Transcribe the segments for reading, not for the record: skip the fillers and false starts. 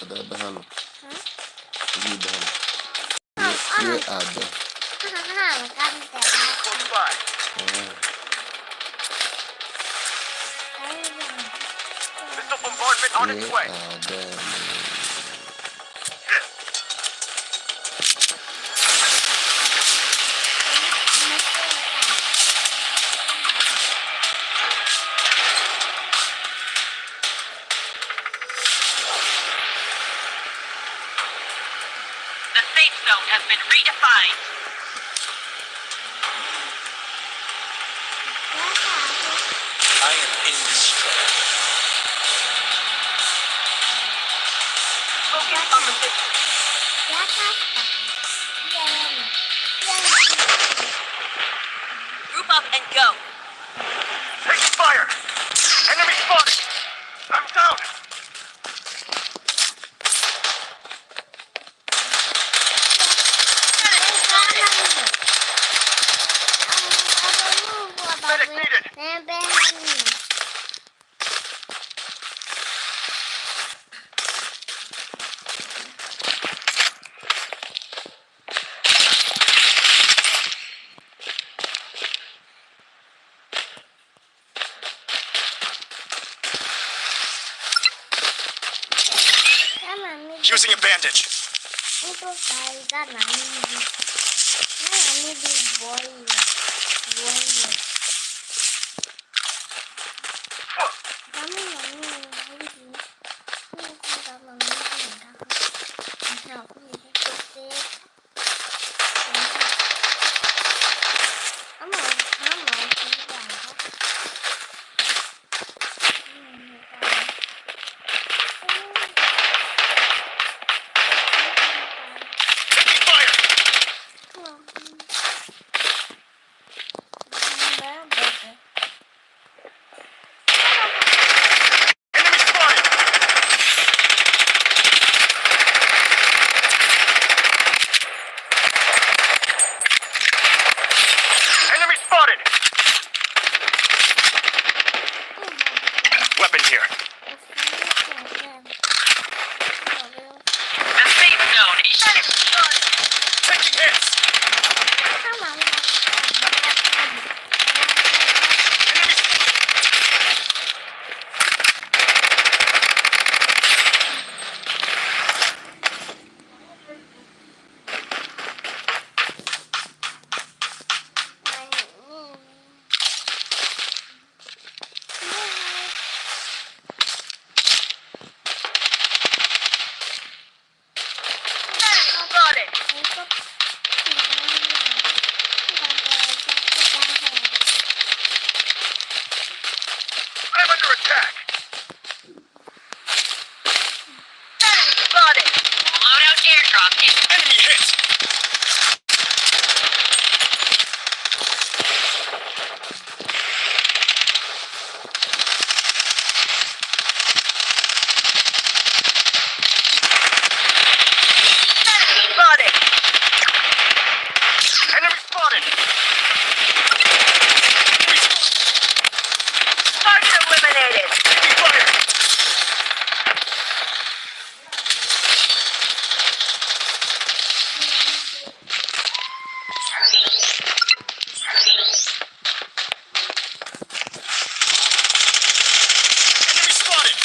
Ada bahan. Hah? Ini bahan. Iya ada. Kan Close by. Oh. Missile bombardment on its way. Ada. The safe zone has been redefined. I am indestructible. Focus on the mission. Group up and go. Taking fire. Enemy spotted. I'm down. Medic needed. Using a bandage. Itu kaitan ini. Ini di boil. Kamu ini kalau ini aku ini kecil. Kamu Taking fire. Enemy spotted. Enemy spotted. Weapon here. The safe zone is shifted. Taking hits. Enemy Spotted. I'm under attack. Spotted. Loadout airdrop in. Enemy hit. Spotted. Enemy spotted. Target eliminated. Taking fire. Enemy spotted.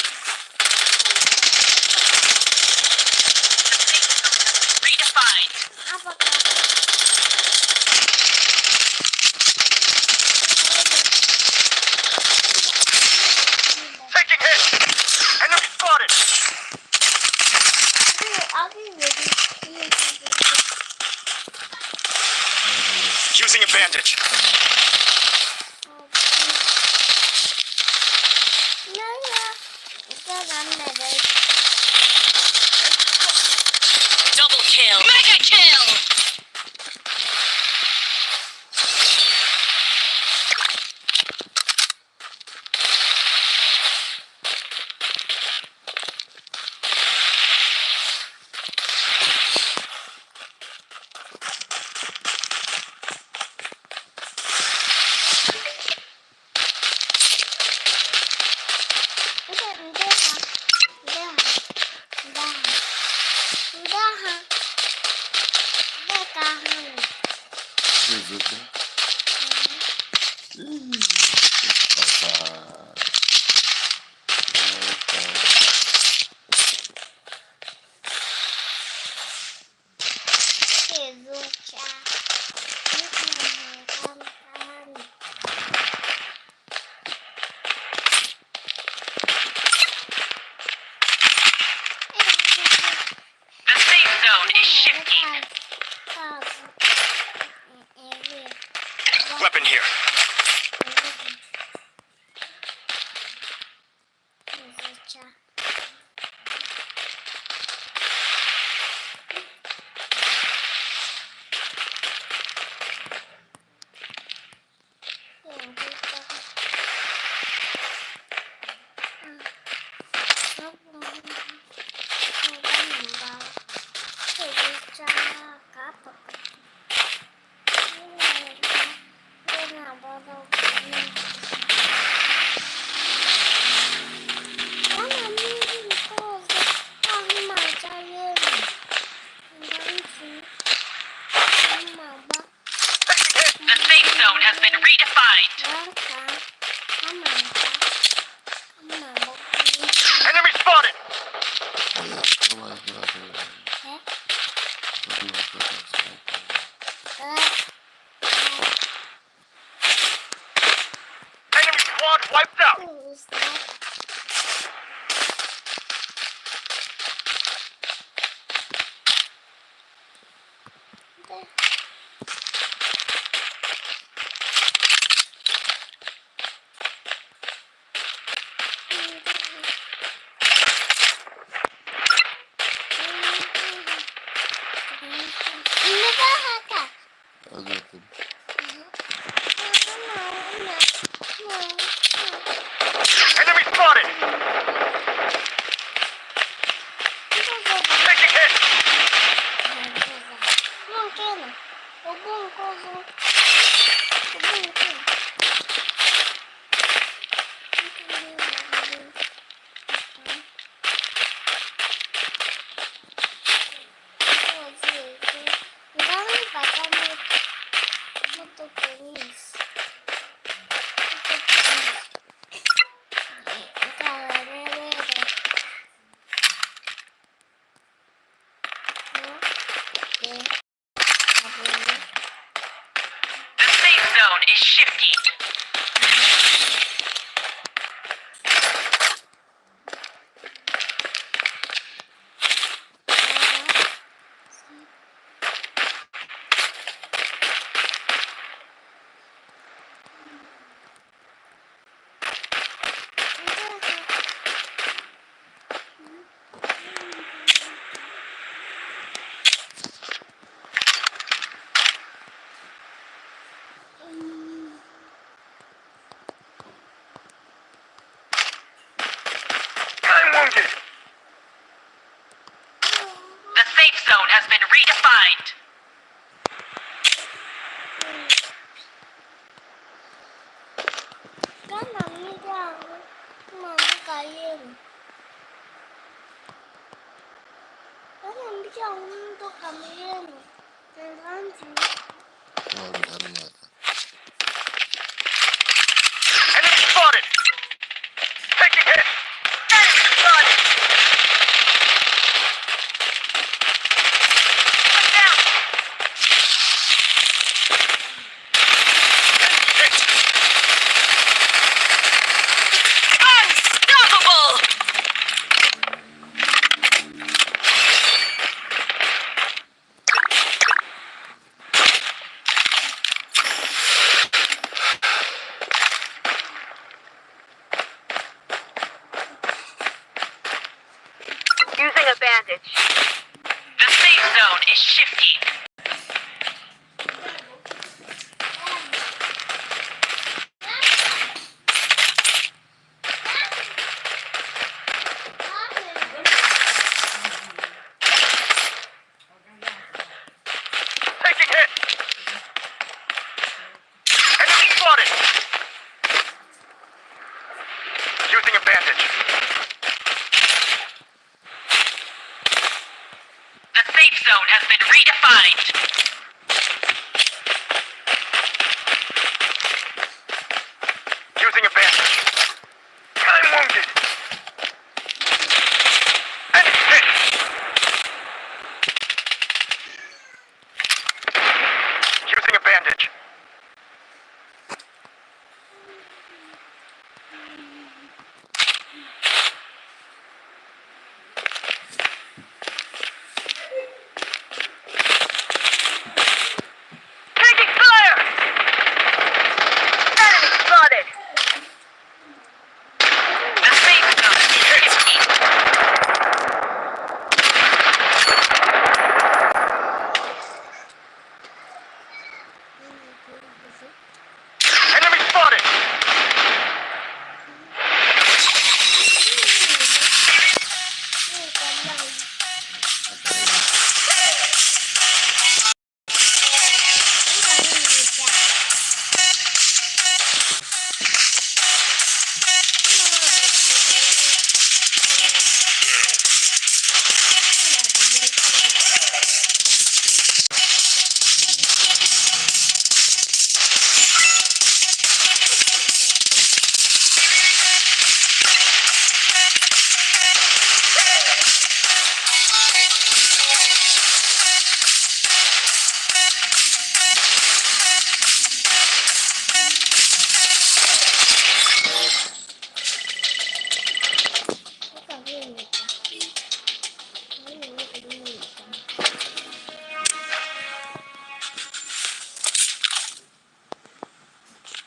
Redefined. Taking hit. Enemy spotted. Using a bandage. Double kill. Mega kill. Udah. Bazooka. Papa. Ke zuciya. The safe zone is shifting. Weapon here. The safe zone has been redefined. Enemy spotted. Oh my god. Enemy squad wiped out. Anladım. Enemy spotted. Taking hit. The safe zone is shifting. I'm wounded. The safe zone has been redefined. Enemy spotted. Taking hit. Enemy spotted. One down. Hit. Unstoppable! Using a bandage. The safe zone is shifting. Taking hit. Enemy spotted. Using a bandage. The safe zone has been redefined. Using a bandage. I'm wounded. Enemy hit. Using a bandage. Taking fire! Enemy spotted. The safe zone is 15. Enemy spotted!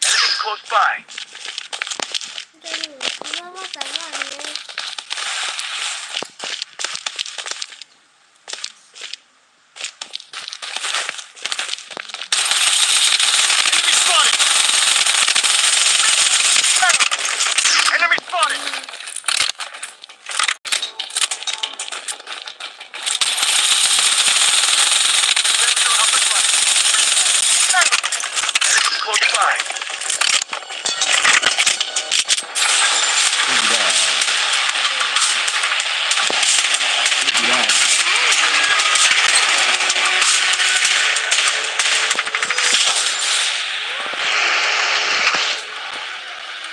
Enemy close by. Enemy spotted! Enemy spotted! Enemy close by.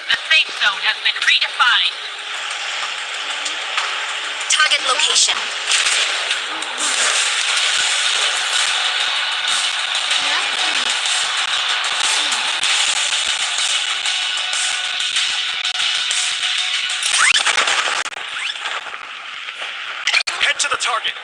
The safe zone has been redefined. Target location. Head to the target.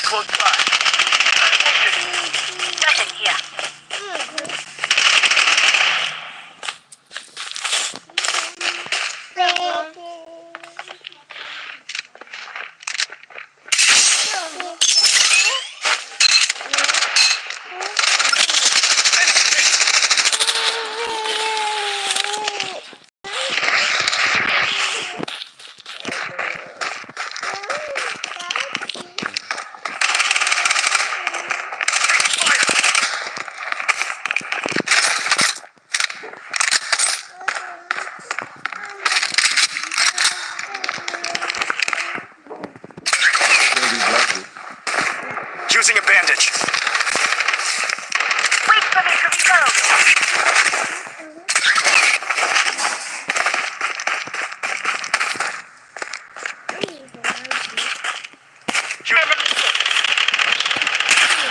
Close by. Got it here. Using a bandage. Wait for me to reload. Enemy hit.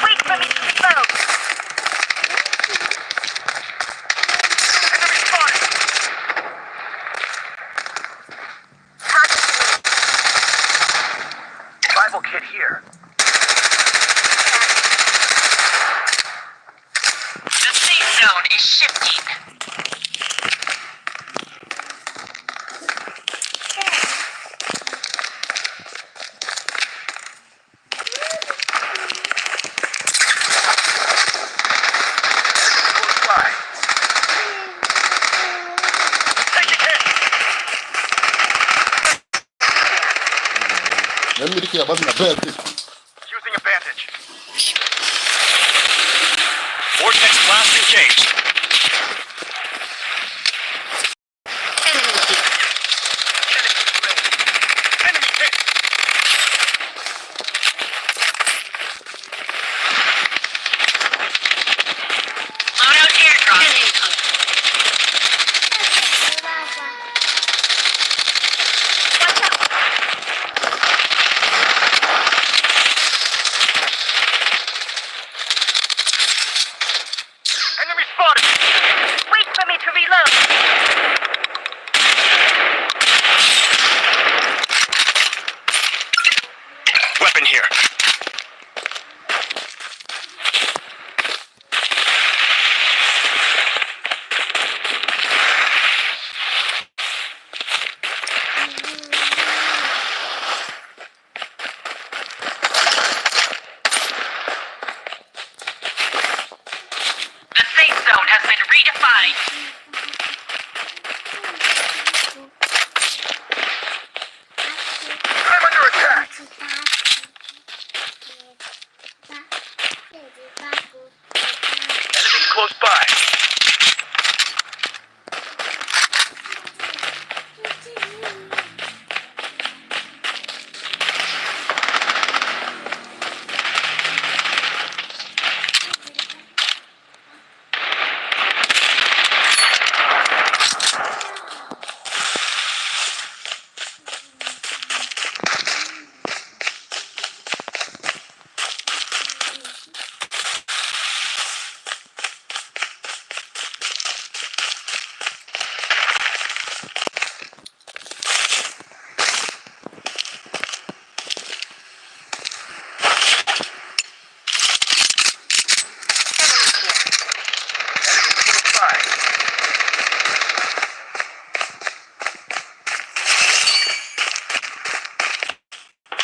Wait for me to reload. Enemy spotted! Target. Survival kit here. The safe zone is shifting. Close by. Taking hit! Let me get a bandage. Using a bandage. Vortex Last engaged. Enemy here. Enemy hit. Loadout airdrop. Enemy here. Watch out. Enemy spotted. Wait for me to reload. Weapon here. The safe zone has been redefined. I'm under attack. Enemies close by.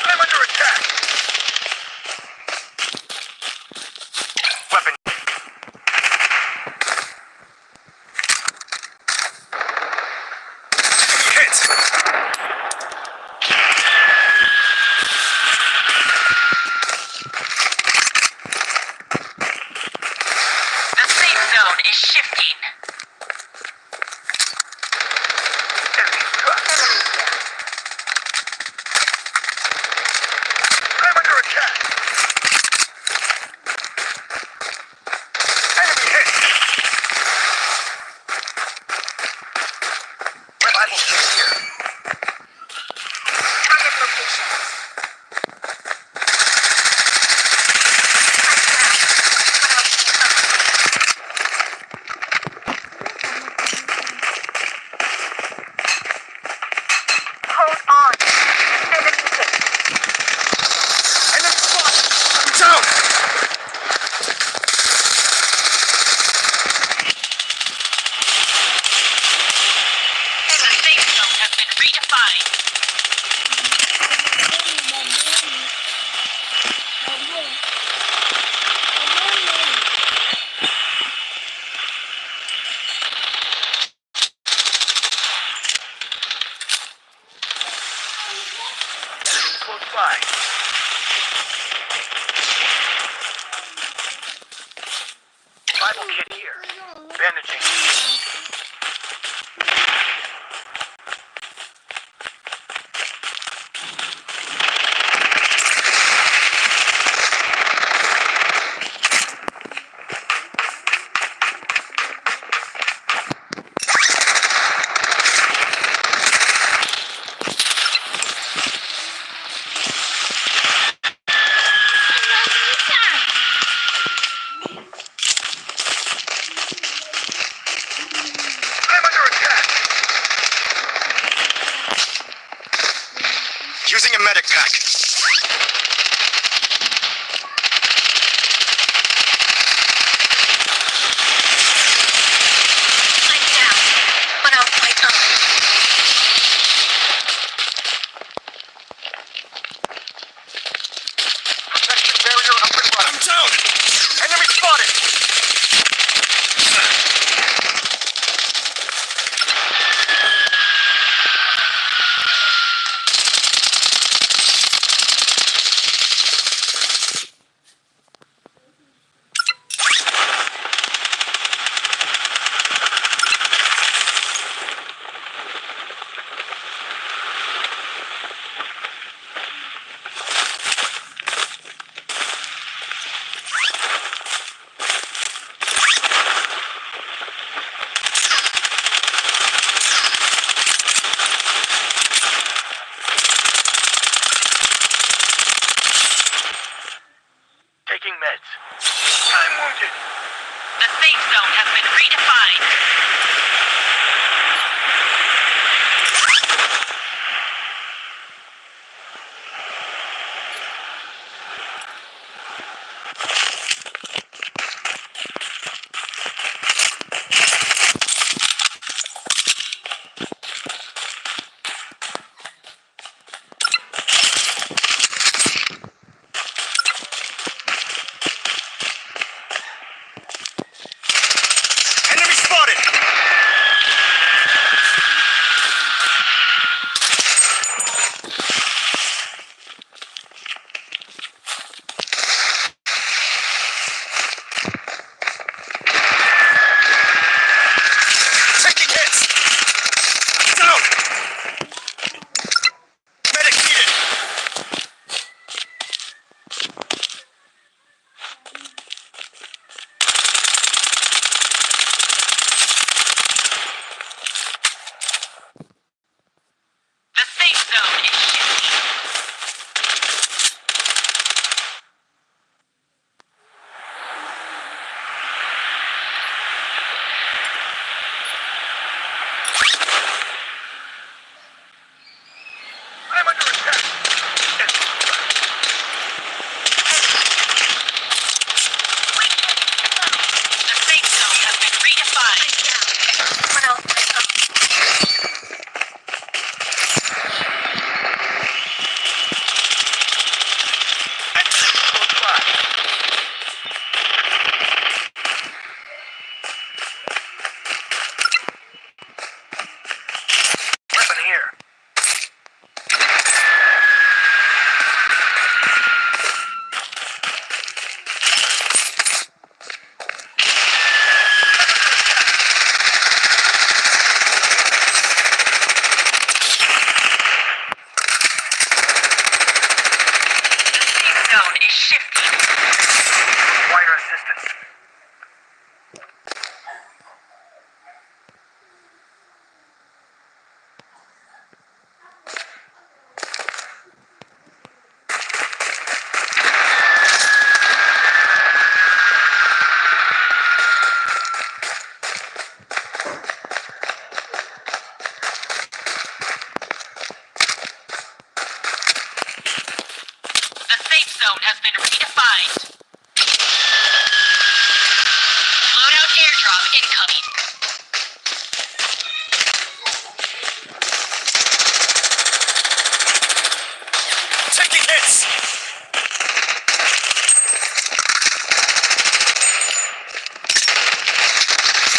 I'm under attack. Weapon. Hit. The safe zone is shifting. Enemy struck. I'm under attack. Enemy hit. Revival kit here. Target location. Hold on. Enemy hit. Enemy spotted. I'm down. The safe zone has been redefined. Enemy close by. Revival kit here. Bandaging. I'm under attack. Using a medic pack. I'm down, but I'll fight on. Protection barrier up and running. I'm down. Enemy spotted. safe zone has been redefined. Enemy spotted! Taking hits! Down! Medic needed! The safe zone is shifting. I'm under attack! The safe zone has been redefined. Someone else might come. Enemy close by. Weapon here. The safe zone is shifting. Wire assistance. The safe zone has been redefined. Loadout airdrop incoming. Taking hits!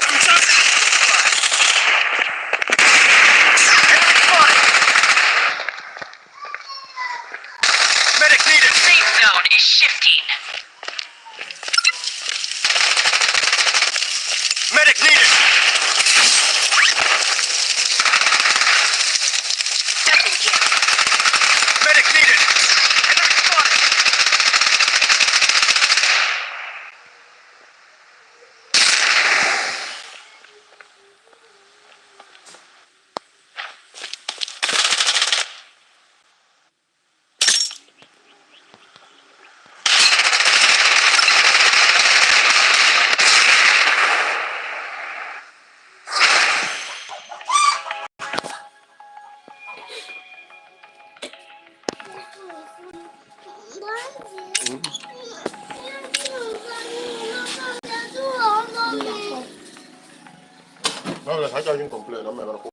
I'm down! Enemy spotted! Medic needed! Safe zone is shifting. Medic needed! Medic needed! Enemy spotted! No, le saca bien completo, no me lo puedo.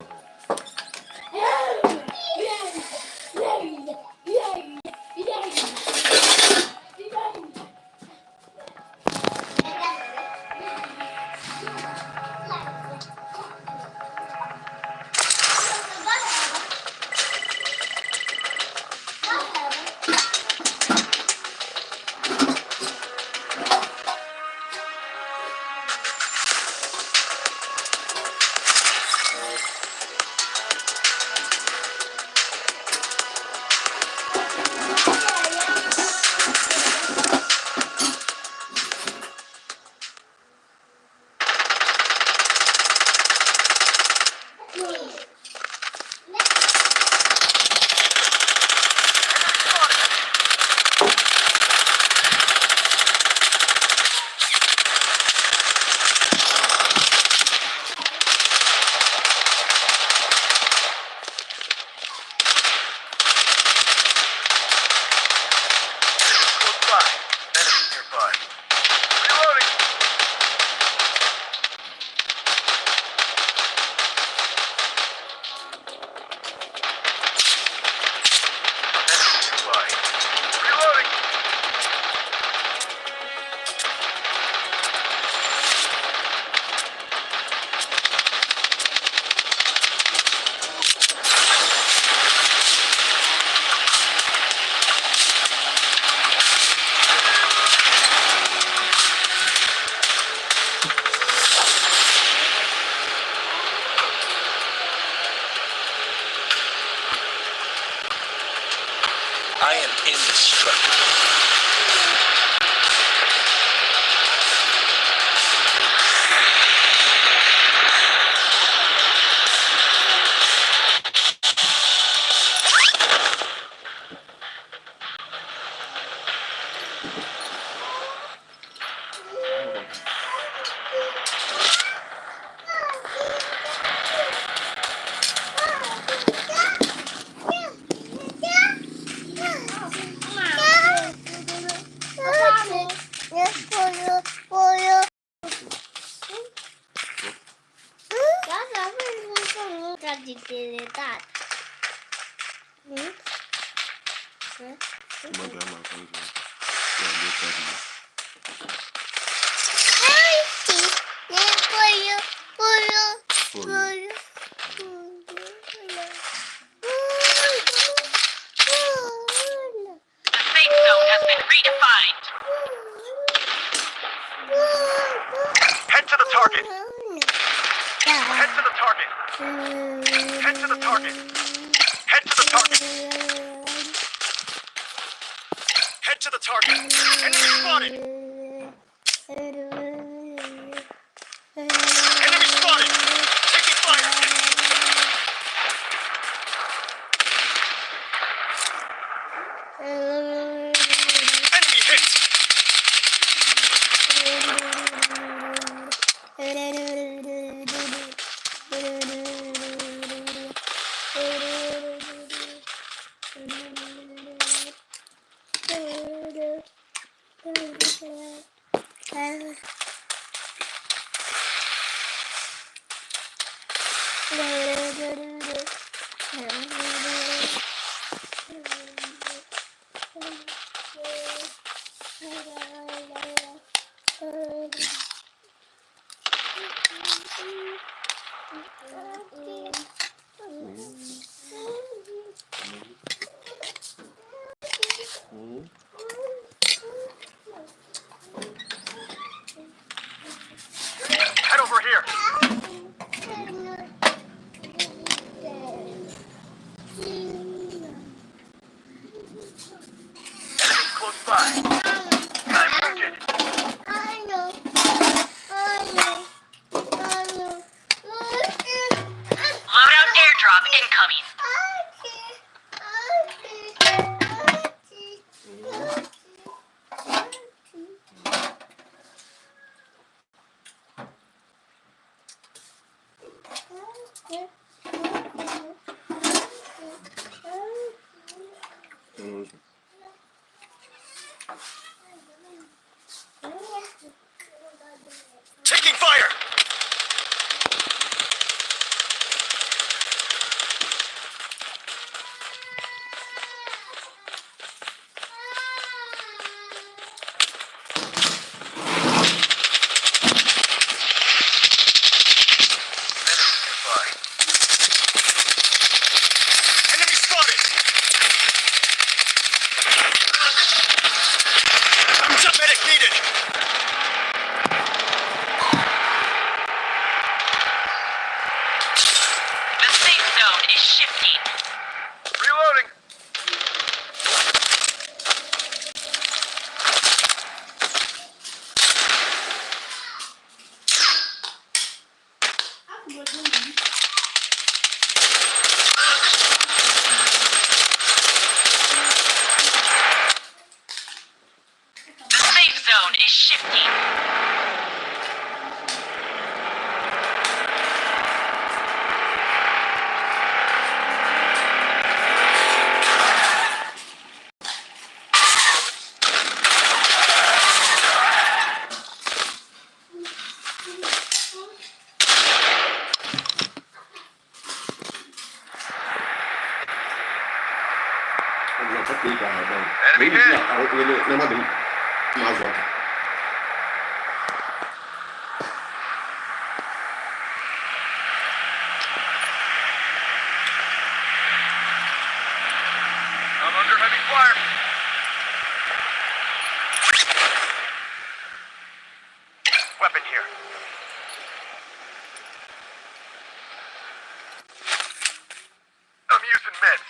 Indestructible. The safe zone has been redefined. Head to the target. Head to the target. Head to the target. Head to the target. Head to the target. Enemy spotted. Enemy spotted. Taking fire. Enemy hit. Head over here. Enemies close by. I'm wounded. Loadout airdrop incoming. Taking fire. Enemy nearby. Enemy spotted. Medic needed. The safe zone is shifting. Reloading. The safe zone is shifting. Là chắc đi cả hợp đồng. Enemy Đúng hit. là áo nó mà đứng mà giọt. I'm under heavy fire. Weapon here. I'm using meds.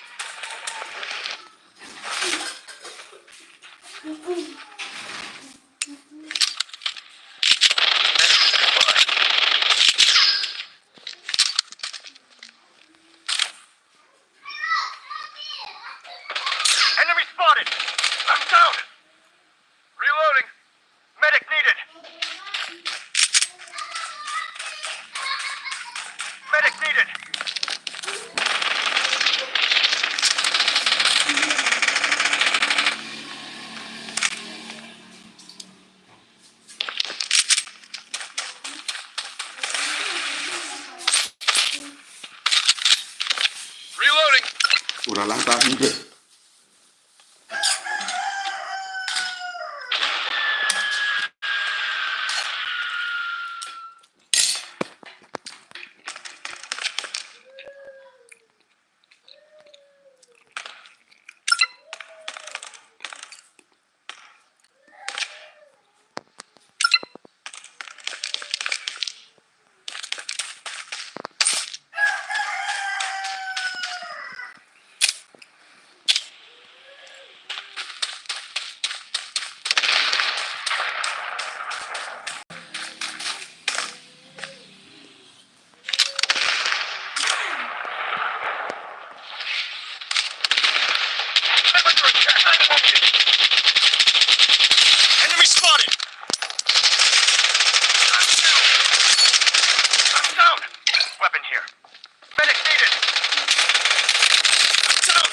Una lata vive. Enemy spotted! I'm down! Weapon here. Medic needed! I'm down!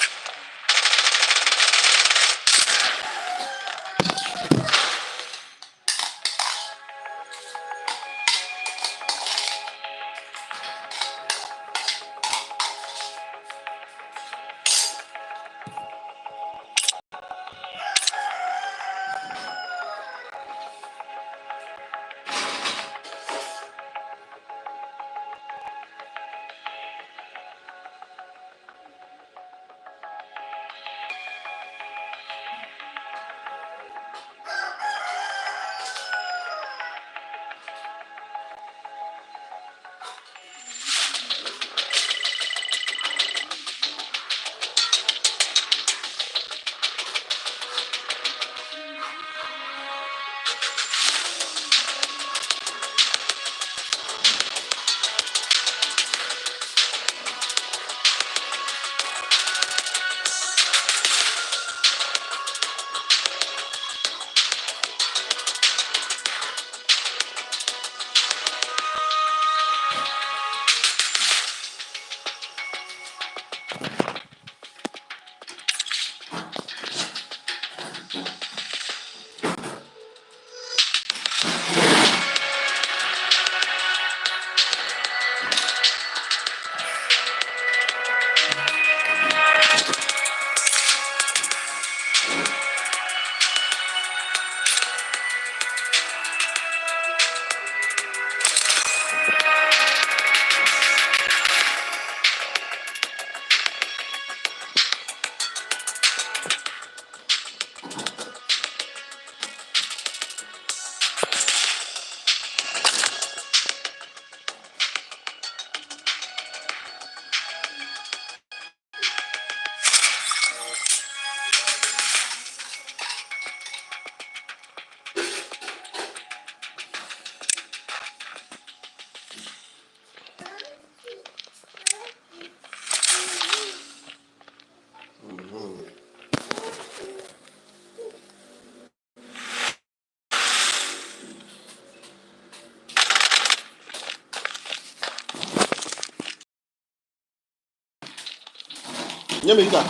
Nyame ita.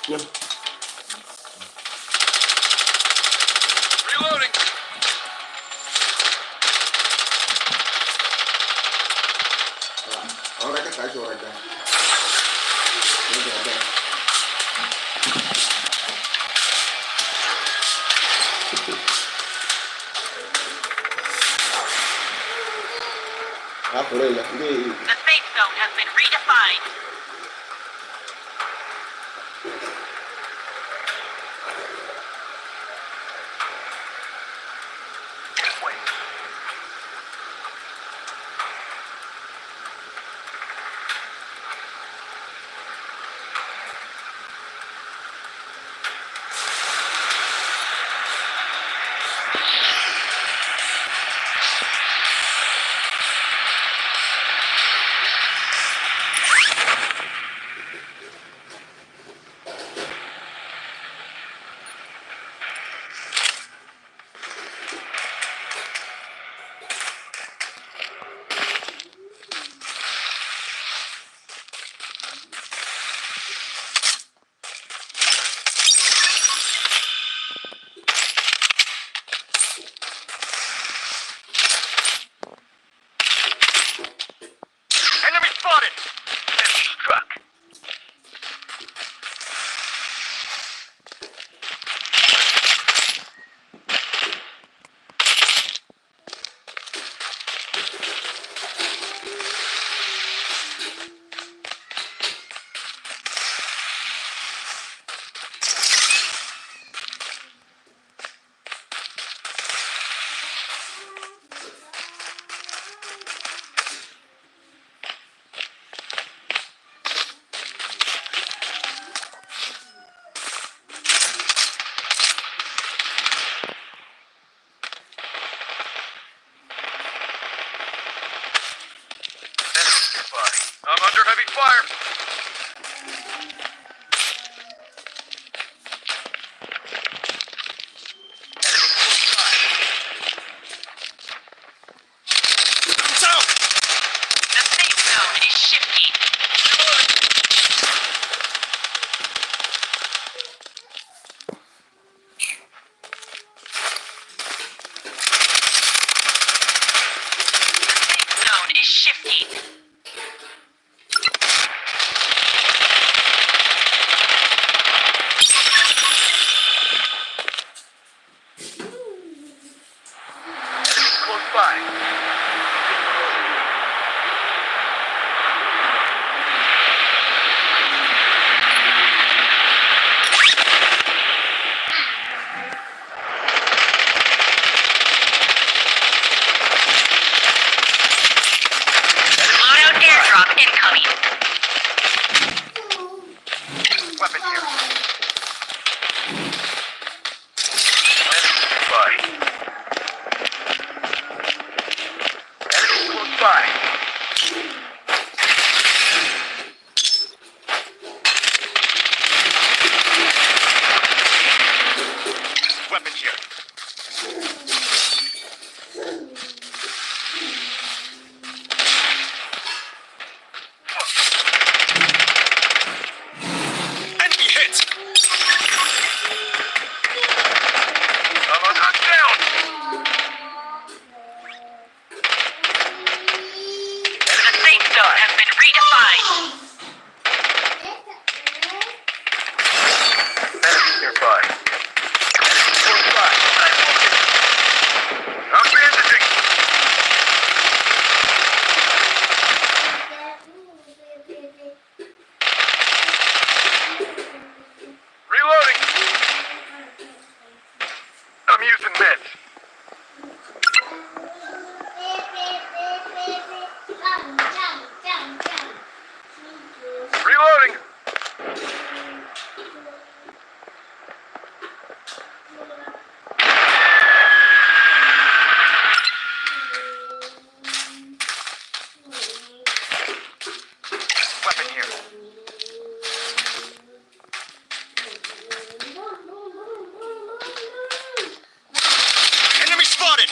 Nyame. Reloading! Ahora que caigo right there. Ah, por ella. The safe zone has been redefined. This way. fire. The safe zone is shifting. The safe zone is shifting. Close by. Loadout airdrop incoming. Weapon here. Enemy nearby. Enemy close by. Weapon here. Enemy hit. Someone down. The safe zone has been redefined. Enemy nearby. Close by. I'm bandaging. Reloading. I'm using meds. Reloading. Weapon here. Enemy spotted.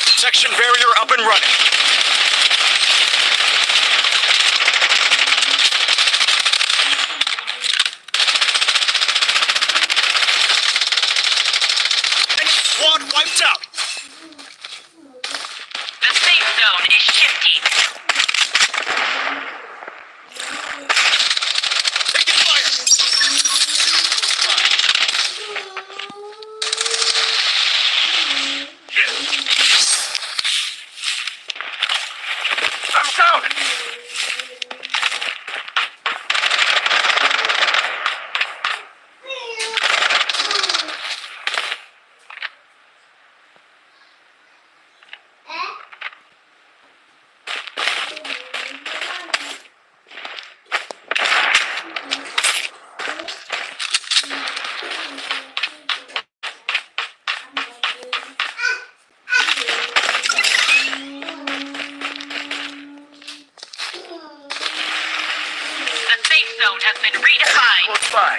Protection barrier up and running. Enemy squad wiped out. The safe zone is shifting. Taking fire. I'm down. The safe zone has been redefined. Close by.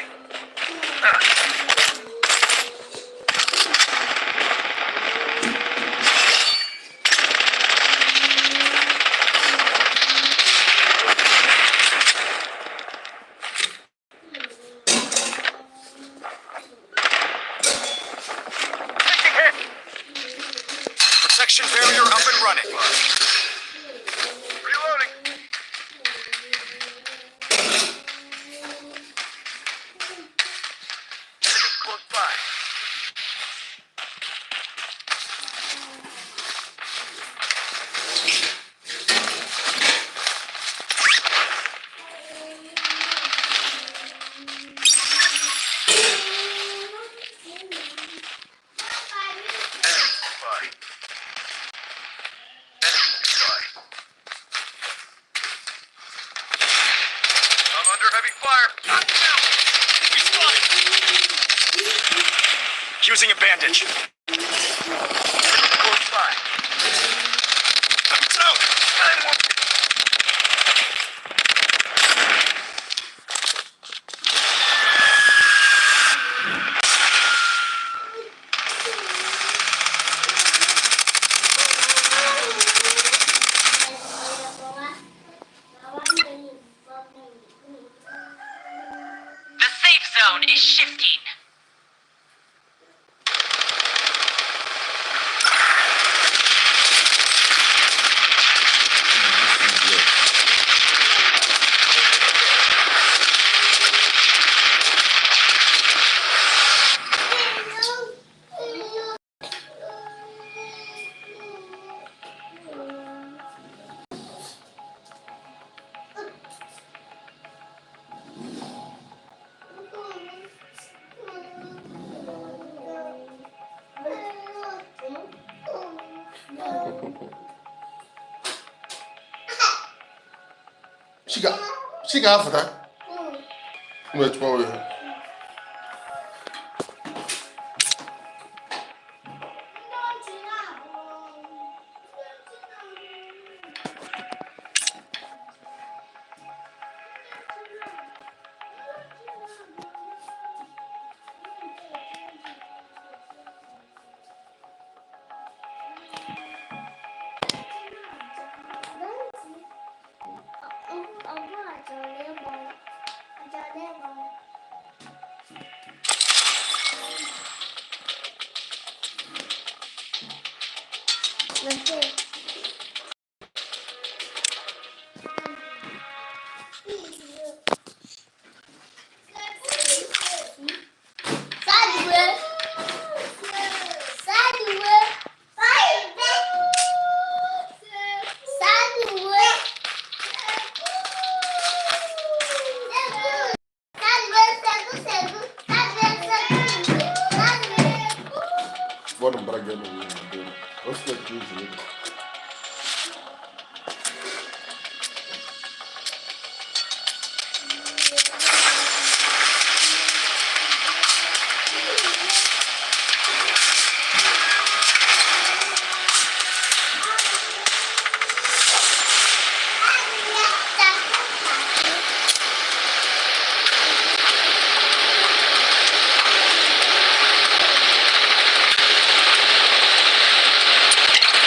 Taking hit. Protection barrier up and running. Reloading. Close by. Enemy nearby. Enemy nearby. Using a bandage. Close by. I'm down. I'm wounded. The safe zone is shifting. She got for that. Which one? Bottom bracket. What's the juice?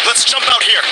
Let's jump out here.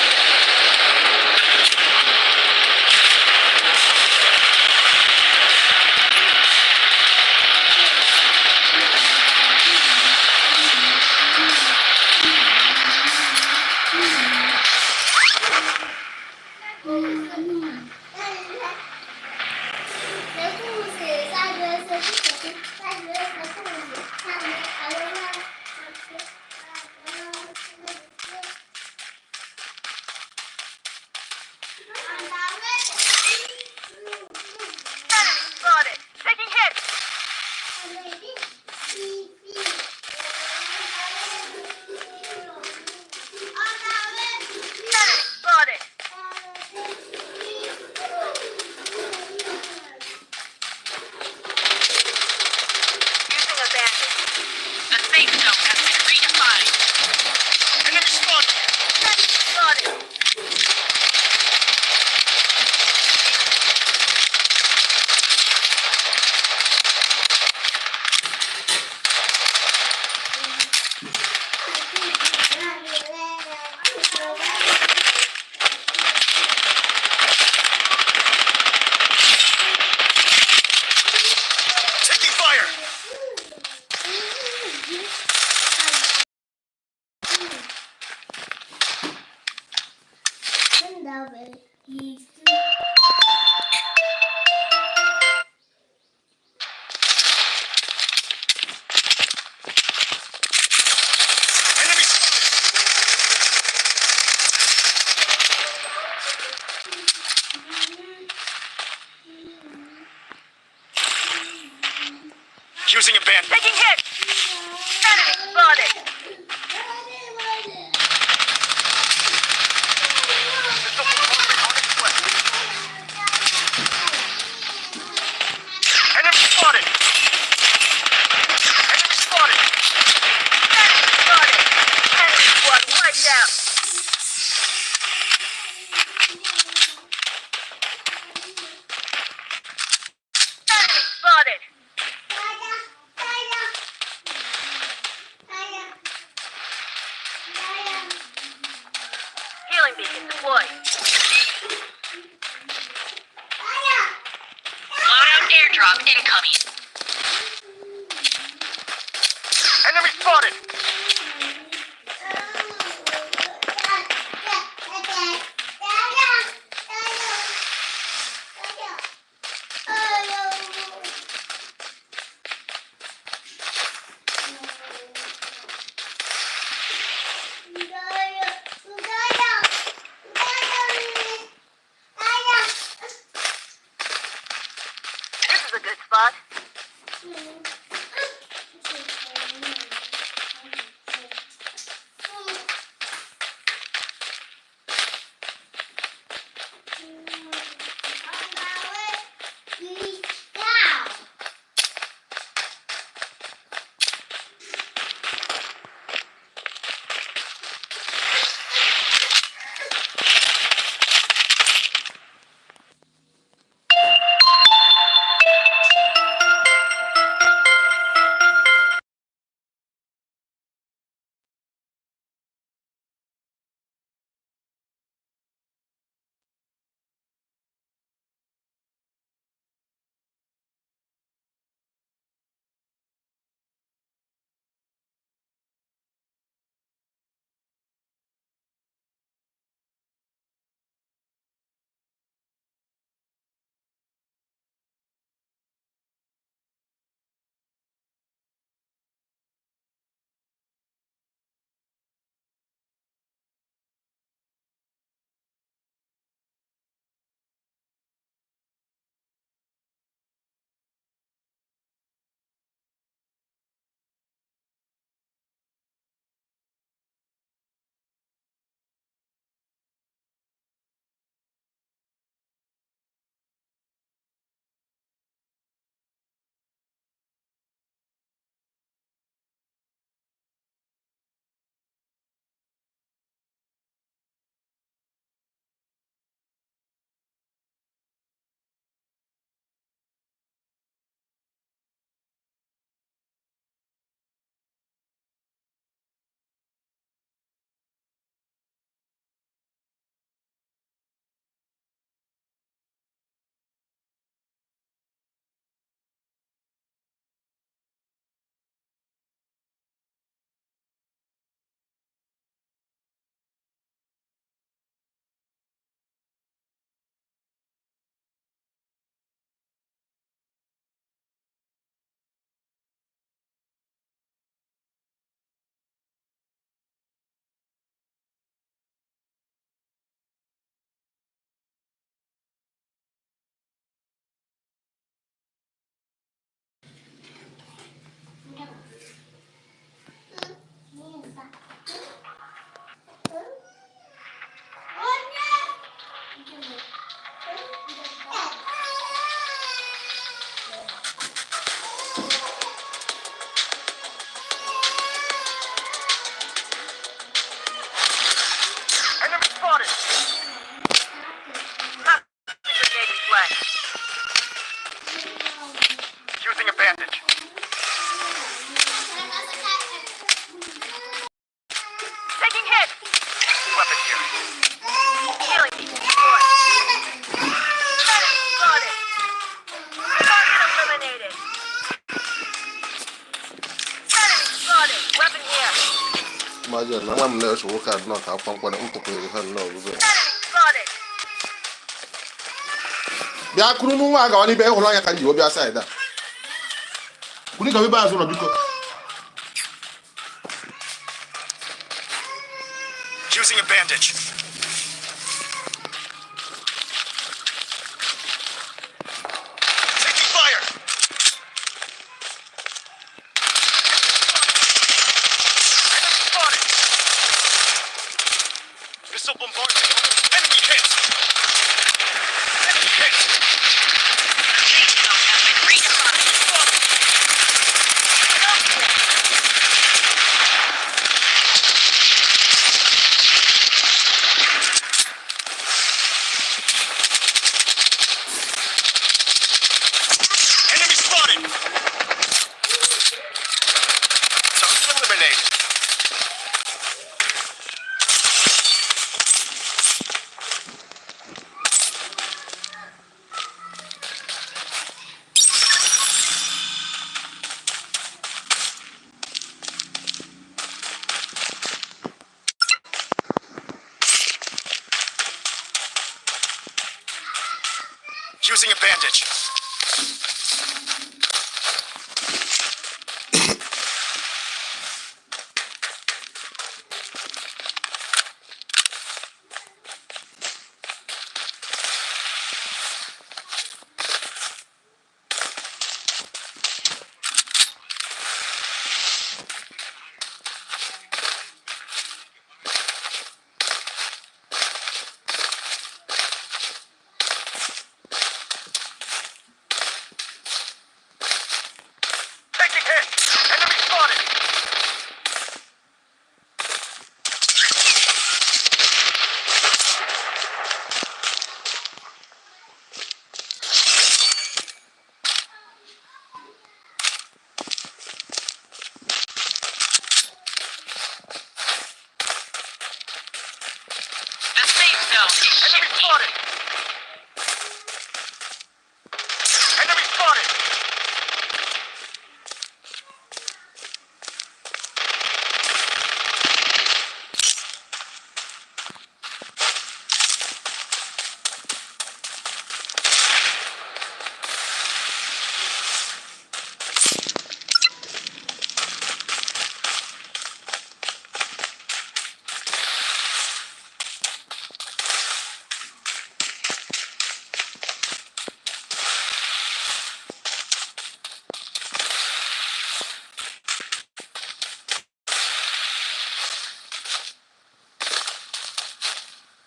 Spotted. Taking hits. Spotted. Using a bandage. The safe zone has been redefined. Enemy spotted. Spotted. Taking fire. Enemy spotted. Using a bandage. Taking hits. Enemy spotted. Missile component on its way. Enemy spotted. Enemy spotted. Time beacon deployed. Loadout airdrop incoming. Enemy spotted. This is a good spot. Enemy spotted. Grenade in play. Using a bandage. Taking hit. Weapon here. Healing beacon deployed. Enemy spotted. Target eliminated. Enemy spotted. Weapon here. Imagine, I'm going to show you how to knock out one of them. Enemy spotted. Bia kunu nu wa ga oni be holo ya kan ji obi aside da. Kuni ga bi ba so no biko. Using a bandage. Taking fire. Enemy spotted. Missile bombardment. Enemy hit. Enemy hit. Safe zone has been redefined. Enemy spotted. Target eliminated. Using a bandage. Taking hit. Enemy spotted. The safe zone is Enemy shifting. spotted. Enemy spotted.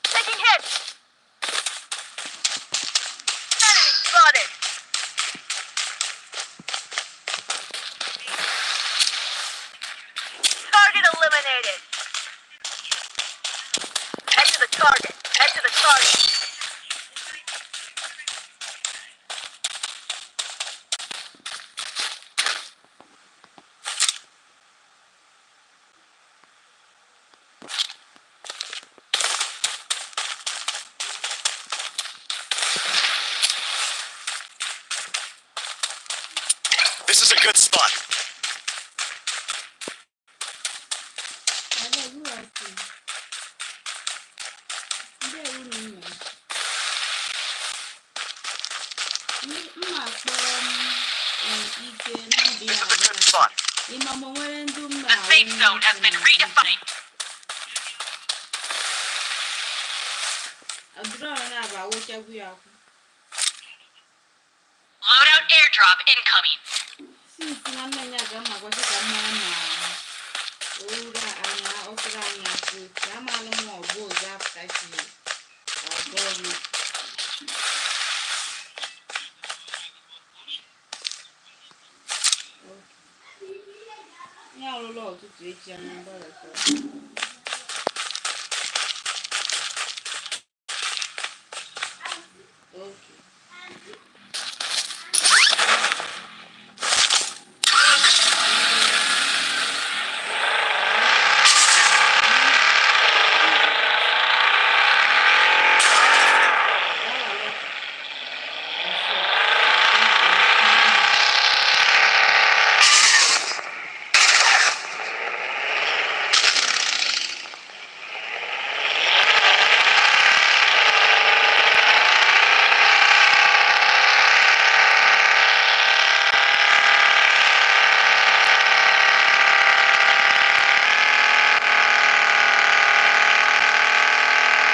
Taking hits. Enemy spotted. Target eliminated. Head to the target. Head to the target. This is a good spot. This is a good spot. The safe zone has been redefined. Loadout airdrop incoming.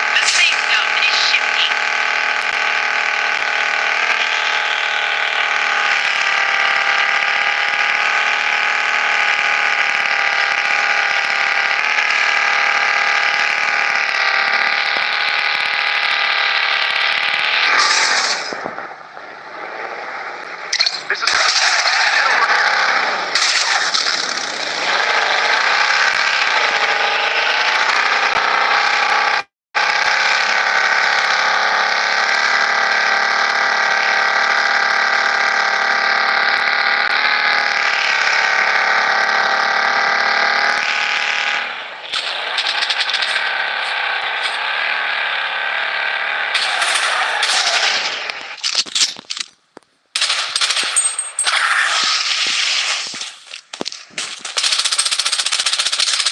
The safe zone is shifting. This is get over here.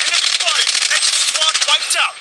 Enemy spotted. Next squad wiped out.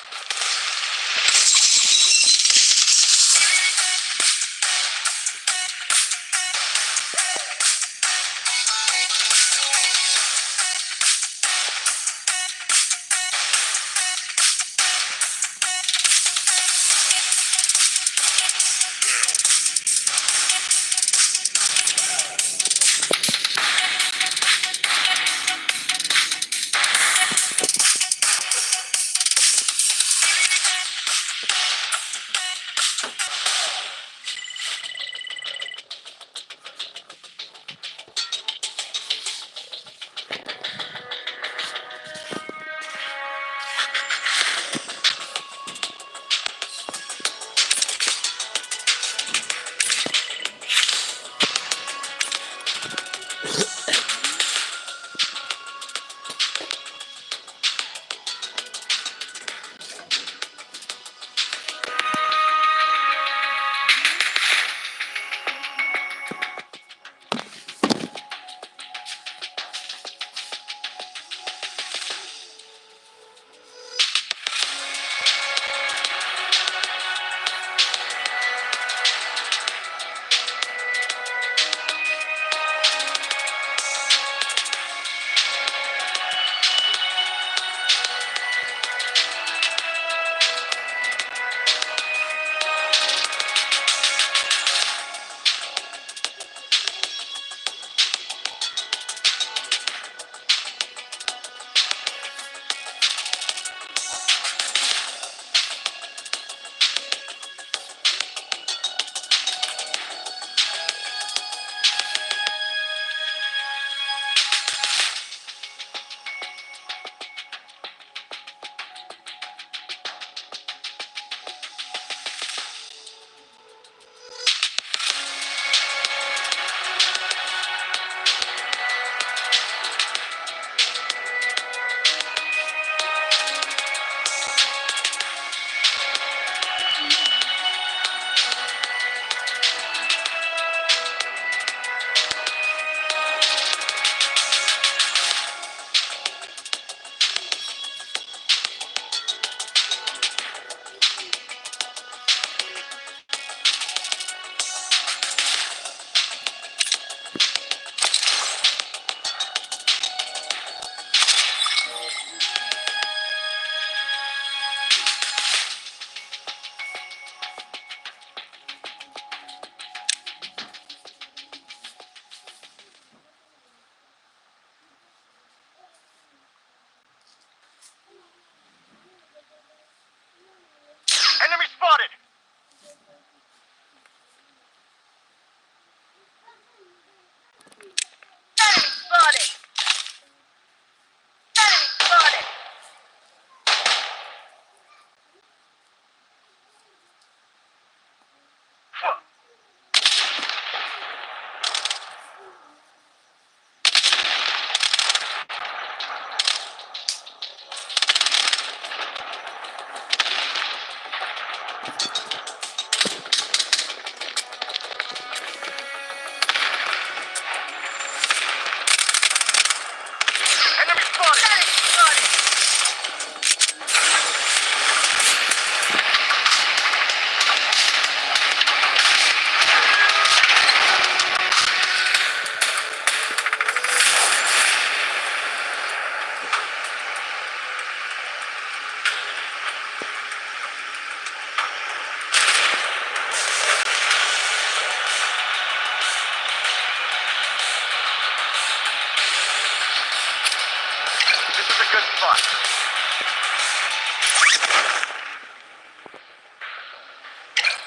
good spot.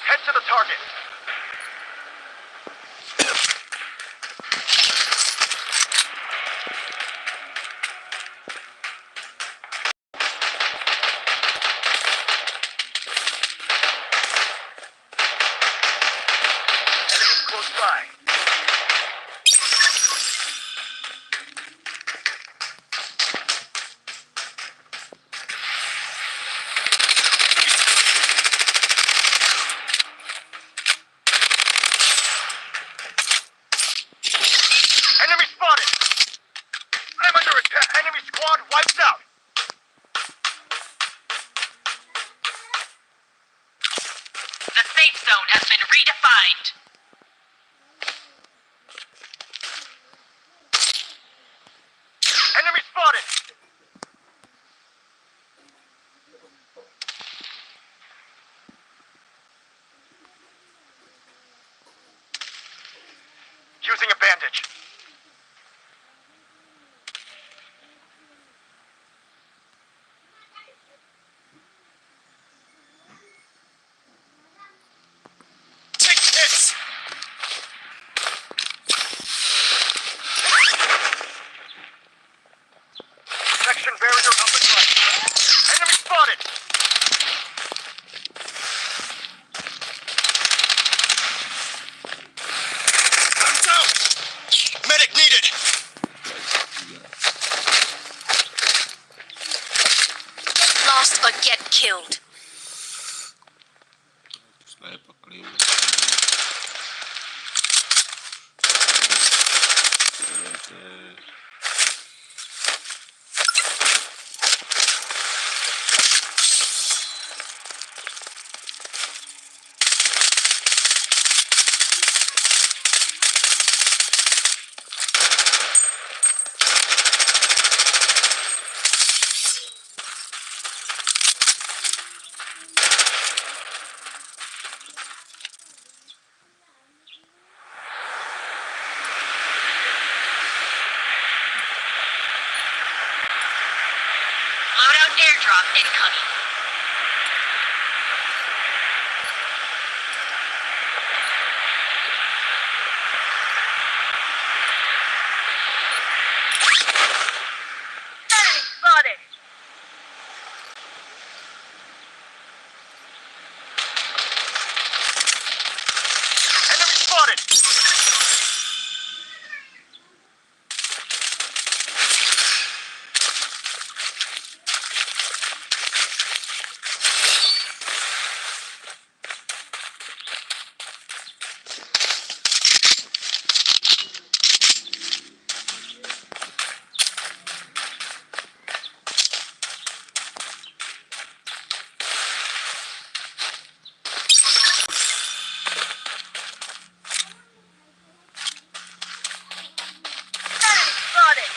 Head to the target. Enemies close by. Enemy spotted! I'm under attack! Enemy squad wiped out! The safe zone has been redefined. Enemy spotted! Using a bandage. Take hits! Protection barrier up and running. Enemy spotted! I'm down! Medic needed! Get lost or get killed. Saya पकड़े हुए हैं। Loadout airdrop incoming. Enemy spotted. Enemy spotted! Enemy spotted.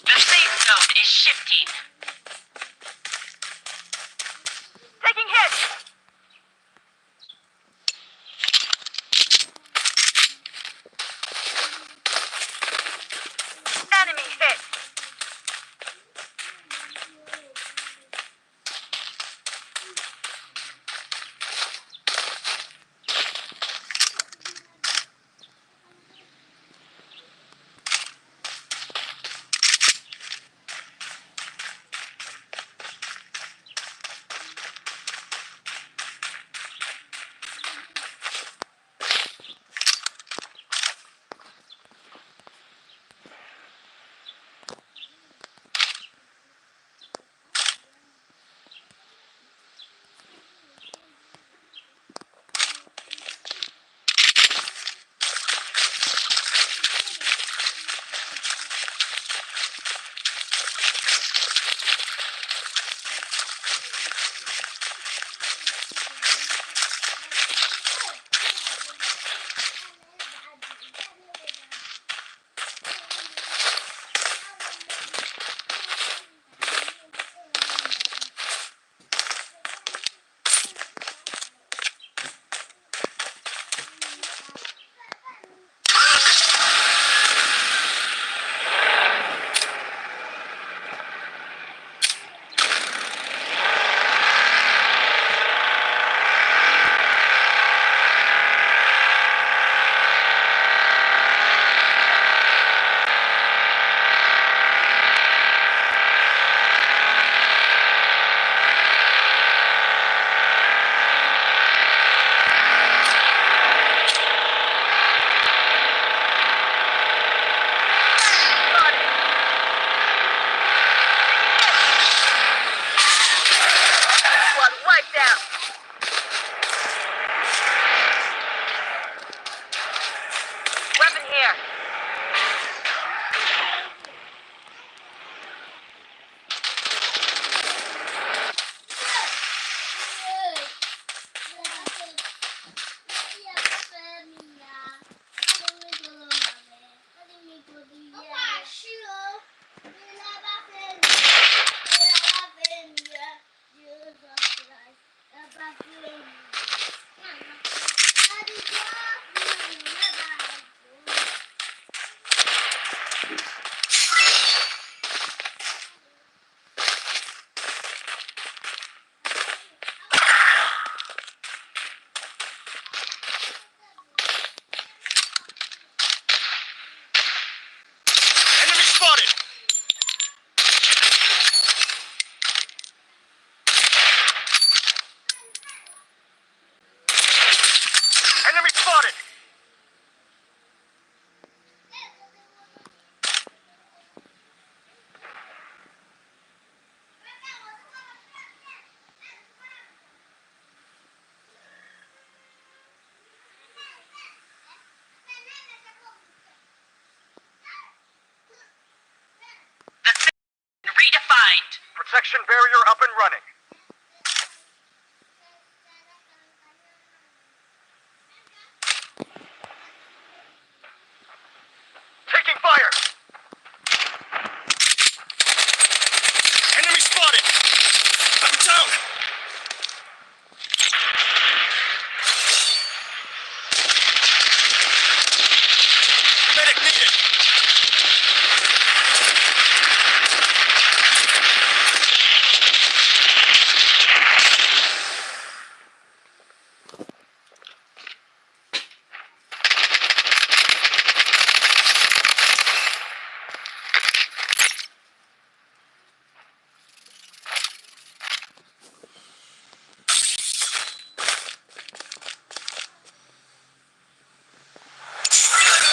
The safe zone is shifting. Taking hits. Enemy hit. Protection barrier up and running. Taking fire! Enemy spotted! I'm down! Medic needed!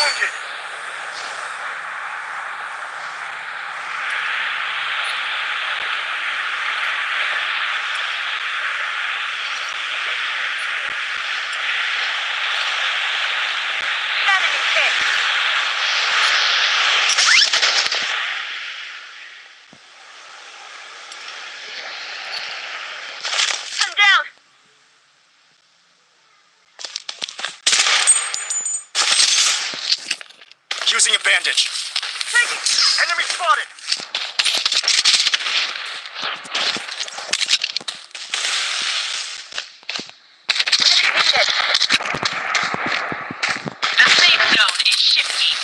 Wounded! Enemy hit. I'm down. Using a bandage. Enemy spotted! The safe zone is shifting.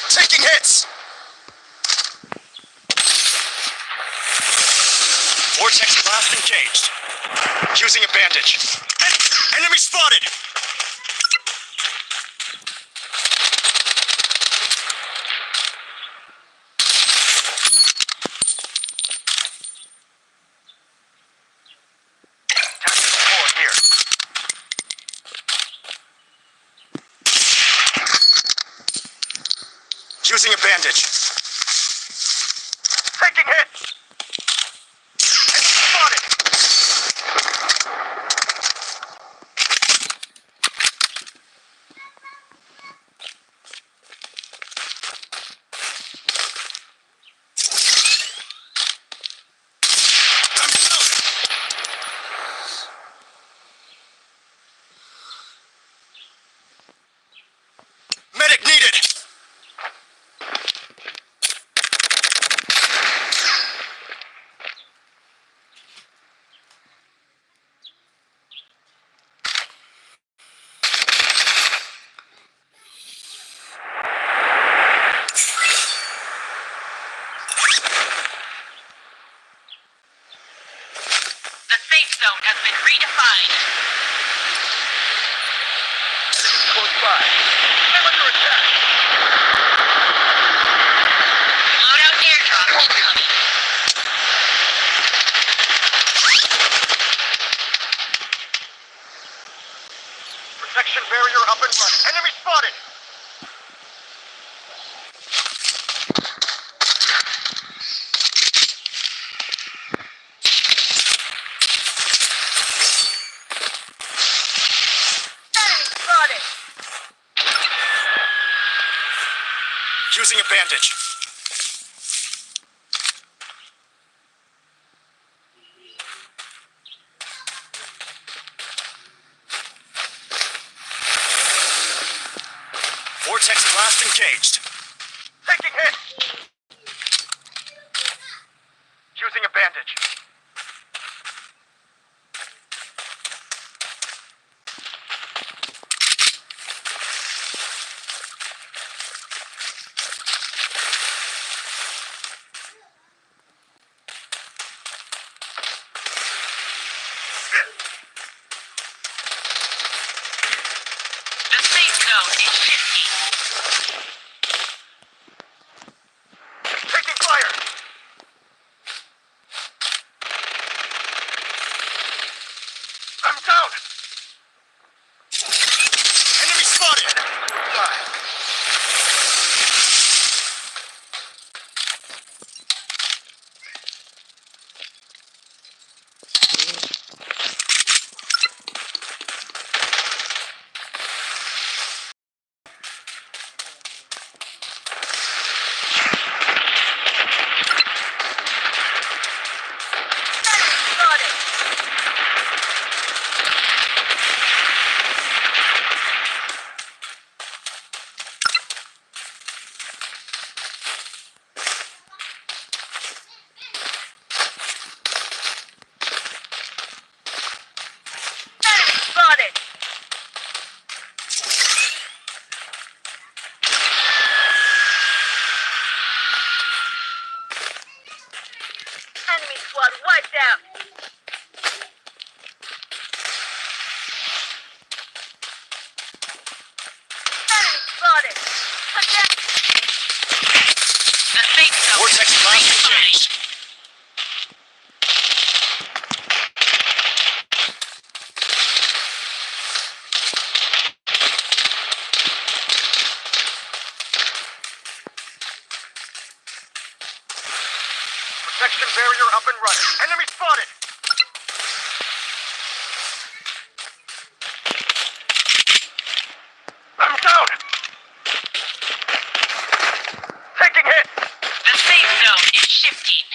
Taking hits! Vortex blast engaged. Using a bandage. Enemy spotted! Tactical support here. Using a bandage. Taking hits! Enemy spotted! I'm down! Medic needed! The safe zone has been redefined. Close by. I'm under attack! Loadout airdrop incoming. Protection barrier up and running. Enemy spotted! Enemy spotted. Using a bandage. Vortex blast engaged. Taking hits! Using a bandage. The safe zone is shifting. squad wiped out. Enemy spotted. Attack. The safe zone Vortex has been blast redefined. engaged. Protection barrier up and running. Enemy spotted. I'm down. Taking hit. The safe zone is shifting.